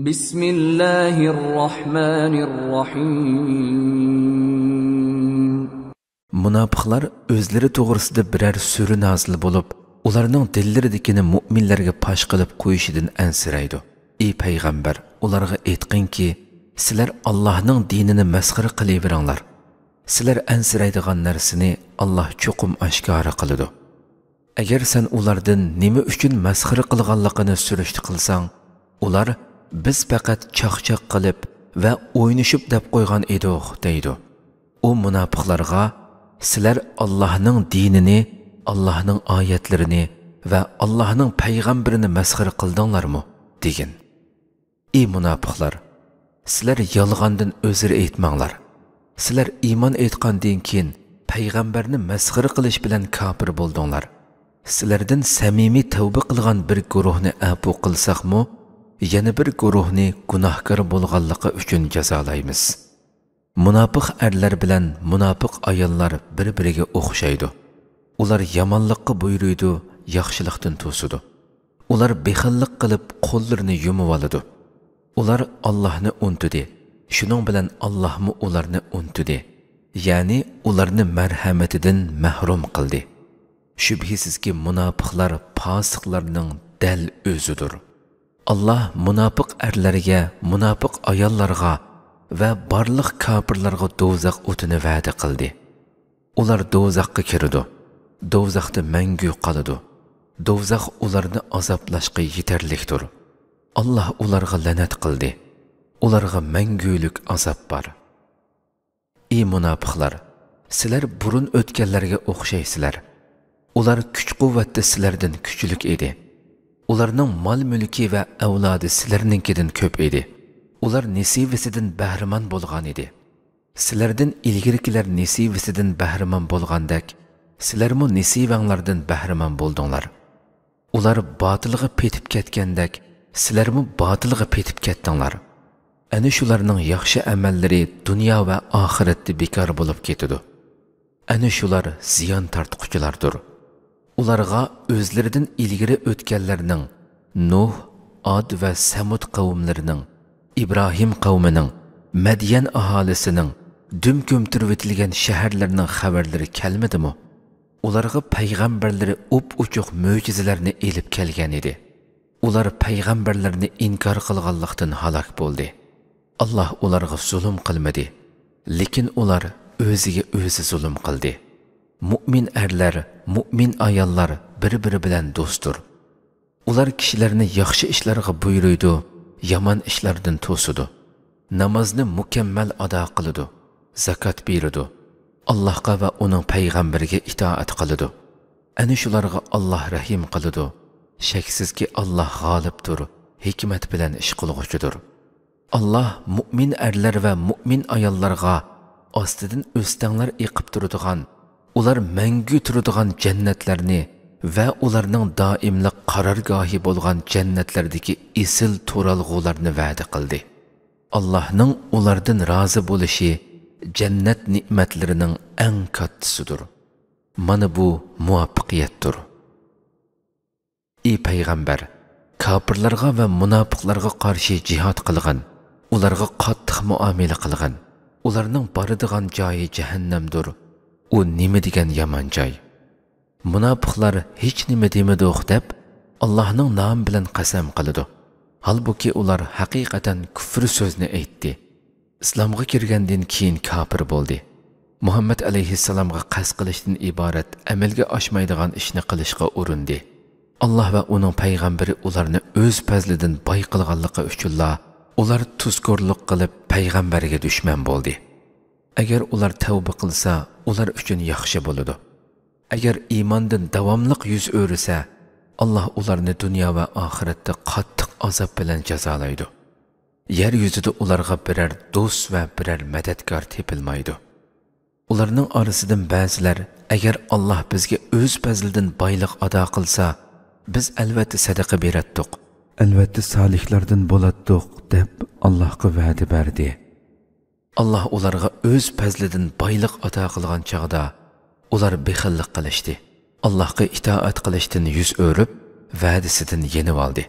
Bismillahirrahmanirrahim. Munofiqlar o'zlari to'g'risida biror sura nozil bo'lib, ularning dillaridagini mu'minlarga pash qilib qo'yishidan ansiraydi. Ey payg'ambar, ularga aytqinki, sizlar Allohning dinini masxara qilaveringlar. Sizlar ansiraydigan narsani Alloh cho'qim oshkora qiladi. Agar sen ulardan nima uchun masxara qilganligini surishti qilsang, ular biz faqat chaqchaq qilib va o'ynashib deb qo'ygan edik deydi. U munofiqlarga sizlar Allohning dinini, Allohning oyatlarini va Allohning payg'ambarini masxara qildinglarmi degan. Ey munofiqlar, sizlar yolg'ondan o'zir aytmanglar. Sizlar iymon etgandan keyin payg'ambarni masxara qilish bilan kofir bo'ldinglar. Sizlardan samimiy tavba qilgan bir guruhni afu qilsaqmi, yana bir guruhni gunohkor bo'lganligi uchun jazolaymiz. Munofiq erlar bilan munofiq ayollar bir-biriga o'xshaydi. Ular yomonlikqa buyuruydi, yaxshilikdan to'sidi. Ular bexillik qilib qo'llarini yumib oladi. Ular Allohni untidi. Shuning bilan Allohmi ularni untidi. Ya'ni ularni marhamatidan mahrum qildi. Shubhisizki munofiqlar fosiqlarning dal o'zidir. Allah munofiq erlarga, munofiq ayollarga va barliq kofirlarga do'zax o'tini va'da qildi. Ular do'zaxga kiradi. Do'zaxda mangu qoladi. Do'zax ularni azoblashga yetarlikdir. Allah ularga la'nat qildi. Ularga mangulik azob bor. Ey munofiqlar, sizlar burun o'tganlarga o'xshaysizlar. Ular kuch-quvvatda sizlardan kuchlik edi. Ularning mol-mulki va avlodi sizlarninkidan ko'p edi. Ular nesivasidan bahramand bo'lgan edi. Sizlardan ilgarikilar nesivasidan bahramand bo'lgandek, sizlarmo nesivanglardan bahramand bo'ldinglar. Ular botilga petib ketgandek, sizlarmo botilga petib ketdinglar. Ana shularning yaxshi amallari dunyo va oxiratda bekor bo'lib ketadi. Ana shular ziyon tortquchilardir. Ularga o'zlaridan ilgari o'tganlarning Nuh, Ad va Samud qavmlarining, İbrahim qavmining, Madyan aholisining dum ko'mtirib shaharlarning xabarlari kelmadimi? Ularga payg'ambarlari o'p-uchuq mo'jizalarni elib kelgan edi. Ular payg'ambarlarni inkor qilganlikdan halok bo'ldi. Allah ularga zulm qilmadi, lekin ular o'ziga o'zi zulm qildi. Mu'min erlar, mu'min ayollar bir-biri bilan do'stdir. Ular kishilarni yaxshi ishlarga buyuruydi, yomon ishlardan to'sidi. Namozni mukammal ado qiladi, zakot beradi. Allohga va uning payg'ambariga itoat qiladi. Ana shularga Alloh rahim qiladi. Shaksizki Alloh g'olibdir, hikmat bilan ish qilg'uchidir. Allah mu'min erlar va mu'min ayollarga ostidan o'stanglar eqib turadigan, ular mangu turadigan jannatlarni va ularning doimlik qarorgohi bo'lgan jannatlardagi esil to'ralg'ularni va'da qildi. Allohning ulardan rozi bo'lishi jannat ne'matlarining eng kattasidir. Mana bu muvaffaqiyatdir. Ey payg'ambar, kofirlarga va munofiqlarga qarshi jihad qilgan, ularga qattiq muomala qilgan. Ularning boradigan joyi jahannamdir. U nima degan yomon joy. Munofiqlar hech nima demadoq deb Allohning nomi bilan qasam qiladi. Halbuki ular haqiqatan kufr so'zni aytdi. Islomga kirgandan keyin kofir bo'ldi. Muhammad alayhissalomga qasd qilishdan iborat amalga oshmaydigan ishni qilishga urindi. Allah va uning payg'ambari ularni o'z fazlidan boy qilganligi uchunla ular tuzkorlik qilib payg'ambariga dushman bo'ldi. Agar ular tavba qilsa, ular uchun yaxshi bo'ladi. Agar iymondan davomliq yuz o'risa, Allah ularni dunyo va oxiratda qattiq azob bilan jazolaydi. Yer yuzida ularga biror do'st va biror madadkor tepilmaydi. Ularning orasidan ba'zilar agar Allah bizga o'z fazlidan boylik ado qilsa, biz albatta sadaqa beratdik, albatta solihlardan bo'latdik deb Allohga va'da berdi. Allah ularga o'z fazlidan boylik ato qilgan chaqda ular bexillik qilishdi. Allohga itoat qilishdan yuz o'rib, va'dasidan yenib oldi.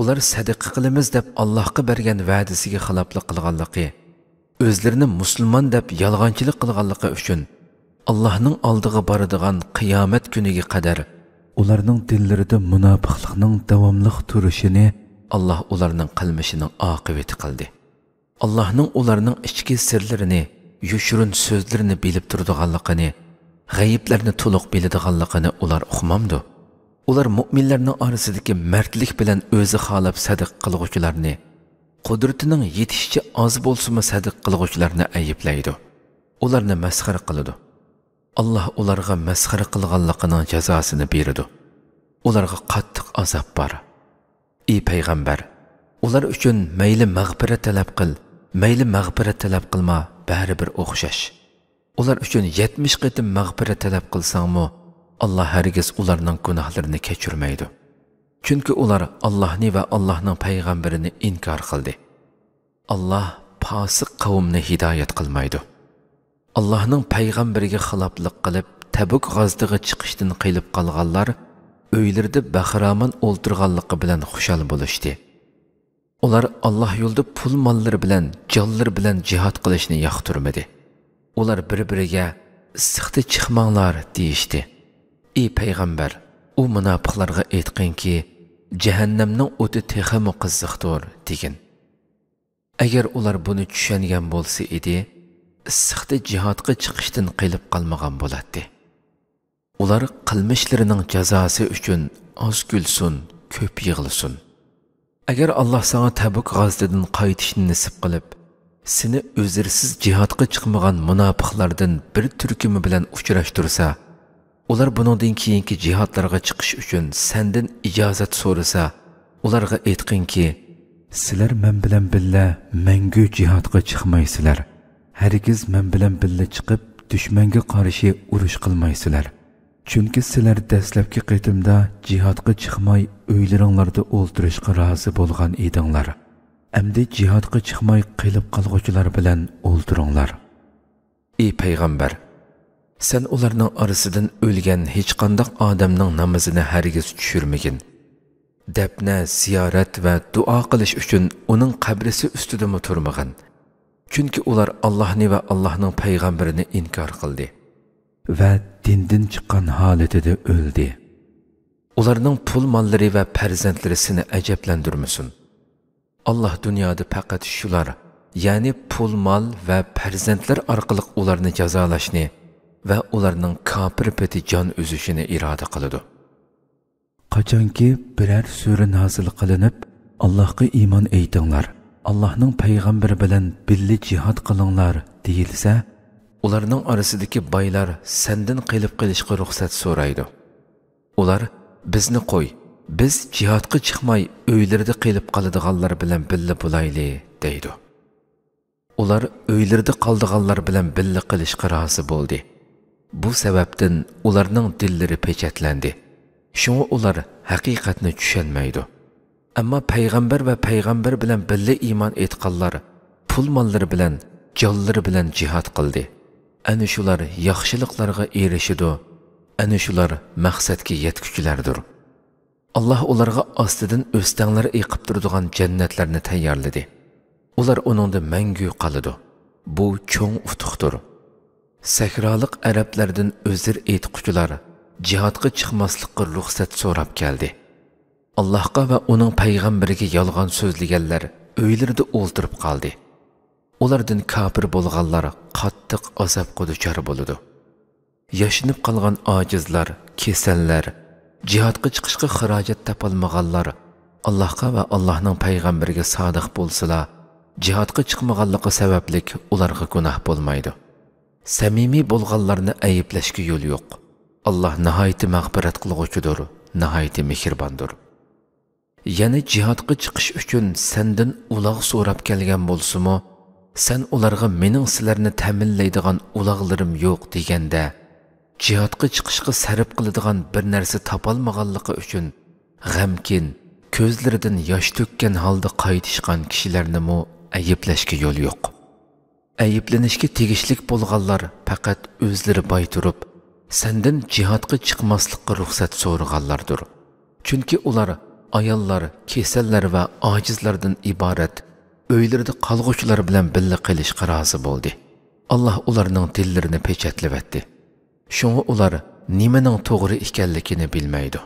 ular sadaqa qilamiz deb Allohga bergan va'dasiga xiloflik qilganligi, o'zlarini musulmon deb yolg'onchilik qilganligi uchun Allohning oldiga boradigan qiyomat kuniga qadar ularning dillarida munofiqlikning davomli turishini Alloh ularning qilmishining oqibati qildi. Allohning ularning ichki sirlarini, yushurun so'zlarini bilib turadiganligini, g'ayiblarni to'liq biladiganligini ular uqmamdi. Ular mu'minlarning orasidagi mardlik bilan o'zi xolab sadiq qilguvchilarni, qudratining yetishicha oz bo'lsa-mu sadiq qilguvchilarni ayiblaydi. Ularni masxara qiladi. Alloh ularga masxara qilganligining jazosini beradi. Ularga qattiq azob bor. Ey payg'ambar, ular uchun mayli mag'firat talab qil, mayli mag'firat talab qilma, baribir o'xshash. Ular uchun 70 qatim mag'firat talab qilsangmi, Allah hargiz ularning gunohlarini kechirmaydi. Chunki ular Allohni va Allohning payg'ambarini inkor qildi. Alloh fosiq qavmni hidoyat qilmaydi. Allohning payg'ambariga xiloflik qilib, Tabuk g'azdiga chiqishdan qilib qolganlar uylarida bahramon o'ltirganligi bilan xushal bo'lishdi. Ular Alloh yo'lida pul mollari bilan, jonlari bilan jihad qilishni yoqtirmadi. Ular bir-biriga issiqda chiqmanglar deyishdi. Ey payg'ambar, u munofiqlarga aytqinki, jahannamning o'ti texmi qiziqdir degin. Agar ular buni tushungan bo'lsa edi, issiqda jihadga chiqishdan qilib qolmagan bo'ladi. Ular qilmishlarining jazosi uchun oz gulsun, ko'p yig'ilsin. Agar Alloh sana Tabuk g'azdidan qaytishni nasib qilib, seni o'zirsiz jihadga chiqmagan munofiqlardan bir turkumi bilan uchrashtirsa, ular buningdan keyingi jihadlarga chiqish uchun sendan ijozat so'rasa, ularga aytqinki, sizlar men bilan billa mangu jihadga chiqmaysizlar. Hargiz men bilan billa chiqib, dushmanga qarshi urush qilmaysizlar. Chunki sizlar dastlabki qitimda jihadga chiqmay uylaringlarda o'ltirishga rozi bo'lgan edinglar. Endi jihadga chiqmay qilib qolg'uvchilar bilan o'ltiringlar. Ey payg'ambar, sen ularning orasidan o'lgan hech qanday odamning namozini hargiz tushirmagin. Dafna, ziyorat va duo qilish uchun uning qabrisi ustida turmag'in. Chunki ular Allohni va Allohning payg'ambarini inkor qildi va dindan chiqqan holatida o'ldi. Ularning pul mollari va farzandlari seni ajablantirmasin. Allah dunyoda faqat shular, ya'ni pul mol va farzandlar orqali ularni jazolashni va ularning kofir peti jon uzishini iroda qiladi. Qachonki biror sura nozil qilinib, Allohga iymon aytinglar, Allohning payg'ambari bilan birga jihad qilinglar deyilsa, ularning orasidagi boylar sendan qilib qilishga ruxsat so'raydi. Ular bizni qo'y, biz jihadga chiqmay uylarida qilib qoladiganlar bilan birga bo'layli deydi. Ular uylarida qoldiganlar bilan birga qilishga rozi bo'ldi. Bu sababdan ularning dillari pechatlandi. Shunga ular haqiqatni tushunmaydi. Ammo payg'ambar va payg'ambar bilan birga iymon etganlar pul mollari bilan, jonlari bilan jihad qildi. Ana shular yaxshiliklarga erishidi. Ana shular maqsadga yetguchilardir. Allah ularga ostidan o'stanglar eqib turadigan jannatlarni tayyorladi. Ular uningda mangu qoladi. Bu cho'ng utuqdir. Sakroliq arablardan o'zir aytquchilar jihadga chiqmaslikka ruxsat so'rab keldi. Allohga va uning payg'ambariga yolg'on so'zlaganlar uylarida o'ltirib qoldi. Ulardan kafir bo'lganlar qattiq azobga duchor bo'ladi. Yashinib qolgan ojizlar, kasallar, jihadga chiqishga xarajat topolmaganlar Allohga va Allohning payg'ambariga sodiq bo'lsalar, jihadga chiqmaganligi sababli ularga gunoh bo'lmaydi. Samimiy bo'lganlarni ayblashga yo'l yo'q. Allah nihoyat mag'firat qilguvchidir, nihoyat mehribondir. Yana jihadga chiqish uchun sendan uloq so'rab kelgan bo'lsa-mu, sen ularga mening sizlarni ta'minlaydigan uloqlarim yo'q deganda, jihadga chiqishga sarf qiladigan bir narsa topolmaganligi uchun g'amkin, ko'zlaridan yosh to'kkan holda qaytishgan kishilarni mu ayblashga yo'l yo'q. Ayiblanishga tegishlik bo'lganlar faqat o'zlari boy turib, sendan jihadga chiqmaslikka ruxsat so'raganlardir. Chunki ular ayollar, kesallar va ojizlardan iborat uylarida qolg'uvchilar bilan birga qilishga rozi bo'ldi. Alloh ularning dillarini pechatlayapti. Shunga ular nimaning to'g'ri ekanligini bilmaydi.